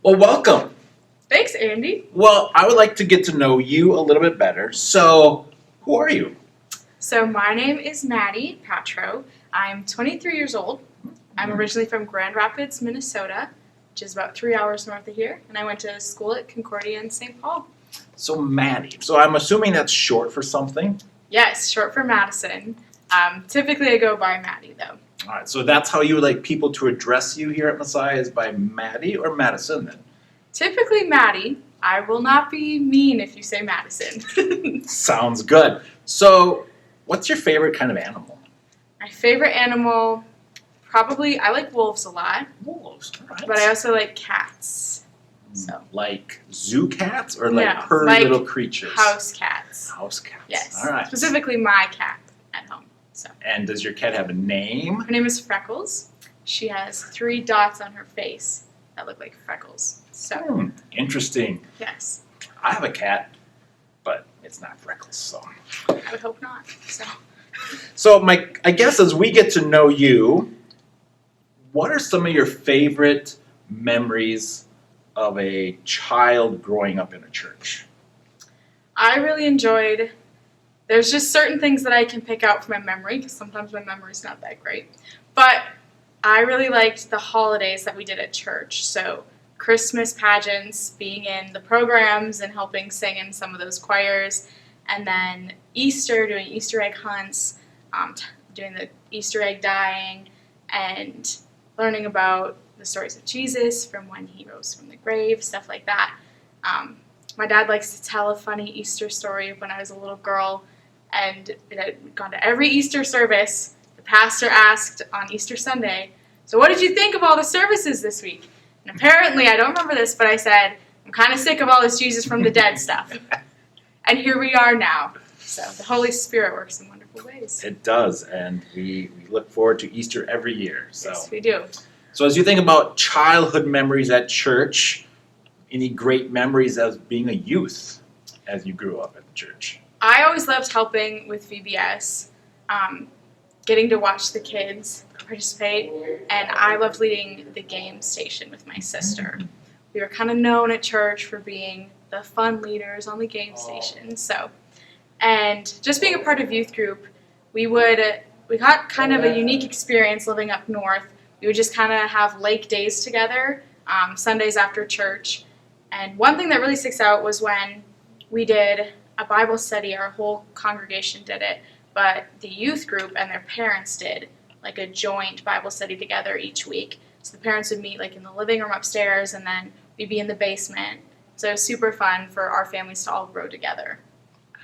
Well, welcome. Thanks, Andy. Well, I would like to get to know you a little bit better. So, who are you? So my name is Madi Patro. I'm 23 years old. I'm originally from Grand Rapids, Minnesota, which is about 3 hours north of here, and I went to school at Concordia in St. Paul. So, Maddie. So, I'm assuming that's short for something. Yes, short for Madison. Typically I go by Maddie, though. All right. So, that's how you would like people to address you here at Messiah is by Maddie or Madison then? Typically Maddie. I will not be mean if you say Madison. Sounds good. So, what's your favorite kind of animal? My favorite animal, probably, I like wolves a lot, Wolves. All right. but I also like cats. So. Like zoo cats or like No, purry like little creatures? House cats. House cats. Yes. All right. Specifically my cat at home. So And does your cat have a name? her name is Freckles. She has 3 dots on her face that look like freckles. So Interesting. yes, I have a cat, but it's not Freckles. So, I would hope not. I guess as we get to know you, what are some of your favorite memories of a child growing up in a church? I really enjoyed. There's just certain things that I can pick out from my memory because sometimes my memory's not that great. But I really liked the holidays that we did at church. So Christmas pageants, being in the programs and helping sing in some of those choirs, and then Easter, doing Easter egg hunts, doing the Easter egg dyeing, and learning about the stories of Jesus from when he rose from the grave, stuff like that. My dad likes to tell a funny Easter story of when I was a little girl, and it had gone to every Easter service. The pastor asked on Easter Sunday, "So what did you think of all the services this week?" And apparently, I don't remember this, but I said, "I'm kind of sick of all this Jesus from the dead stuff." And here we are now. So the Holy Spirit works in wonderful ways. It does, and we look forward to Easter every year. So. Yes, we do. So as you think about childhood memories at church, any great memories as being a youth as you grew up at the church? I always loved helping with VBS, getting to watch the kids participate, and I loved leading the game station with my sister. We were kind of known at church for being the fun leaders on the game station. And just being a part of youth group, we got kind of a unique experience living up north. We would just kind of have lake days together, Sundays after church. And one thing that really sticks out was when we did a Bible study. Our whole congregation did it, but the youth group and their parents did like a joint Bible study together each week. So the parents would meet like in the living room upstairs, and then we'd be in the basement. So it was super fun for our families to all grow together.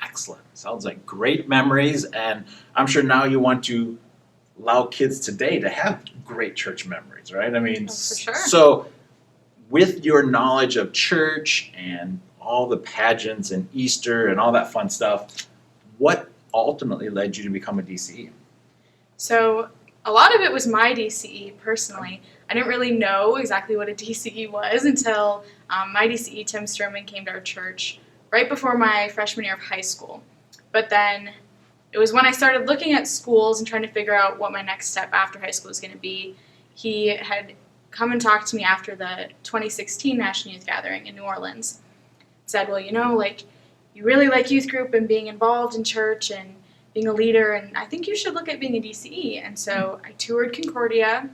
Excellent. Sounds like great memories, and I'm sure now you want to allow kids today to have great church memories, right? I mean, Oh, for sure. So with your knowledge of church and all the pageants and Easter and all that fun stuff, what ultimately led you to become a DCE? So a lot of it was my DCE personally. I didn't really know exactly what a DCE was until my DCE, Tim Sturman, came to our church right before my freshman year of high school. But then it was when I started looking at schools and trying to figure out what my next step after high school was going to be. He had come and talked to me after the 2016 National Youth Gathering in New Orleans. Said, well, you really like youth group and being involved in church and being a leader, and I think you should look at being a DCE. And so I toured Concordia.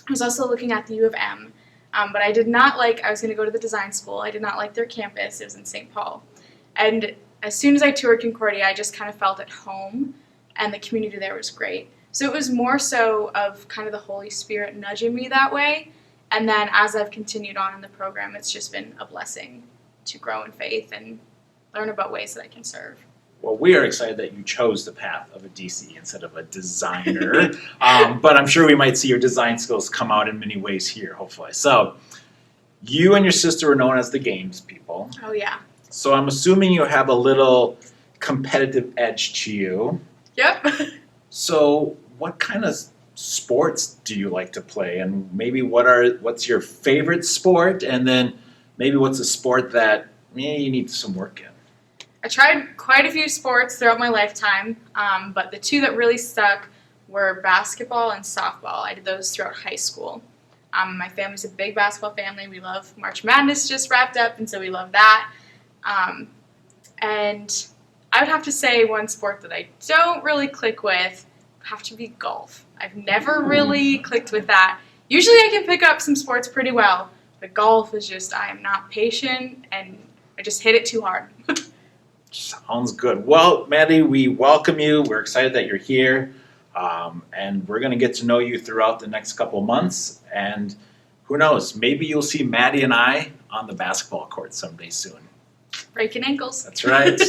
I was also looking at the U of M, but I was going to go to the design school. I did not like their campus. It was in St. Paul. And as soon as I toured Concordia, I just kind of felt at home, and the community there was great. So it was more so of kind of the Holy Spirit nudging me that way. And then as I've continued on in the program, it's just been a blessing to grow in faith and learn about ways that I can serve. Well, we are excited that you chose the path of a DCE instead of a designer, but I'm sure we might see your design skills come out in many ways here, hopefully. So you and your sister were known as the games people. Oh, yeah. So I'm assuming you have a little competitive edge to you. Yep. So what kind of sports do you like to play? And maybe what's your favorite sport? And then maybe what's a sport that you need some work in? I tried quite a few sports throughout my lifetime, but the two that really stuck were basketball and softball. I did those throughout high school. My family's a big basketball family. We love March Madness just wrapped up, and so we love that. And I would have to say one sport that I don't really click with would have to be golf. I've never really clicked with that. Usually I can pick up some sports pretty well, but golf is just, I am not patient, and I just hit it too hard. Sounds good. Well, Maddie, we welcome you. We're excited that you're here. And we're going to get to know you throughout the next couple of months. And who knows, maybe you'll see Maddie and I on the basketball court someday soon. Breaking ankles. That's right.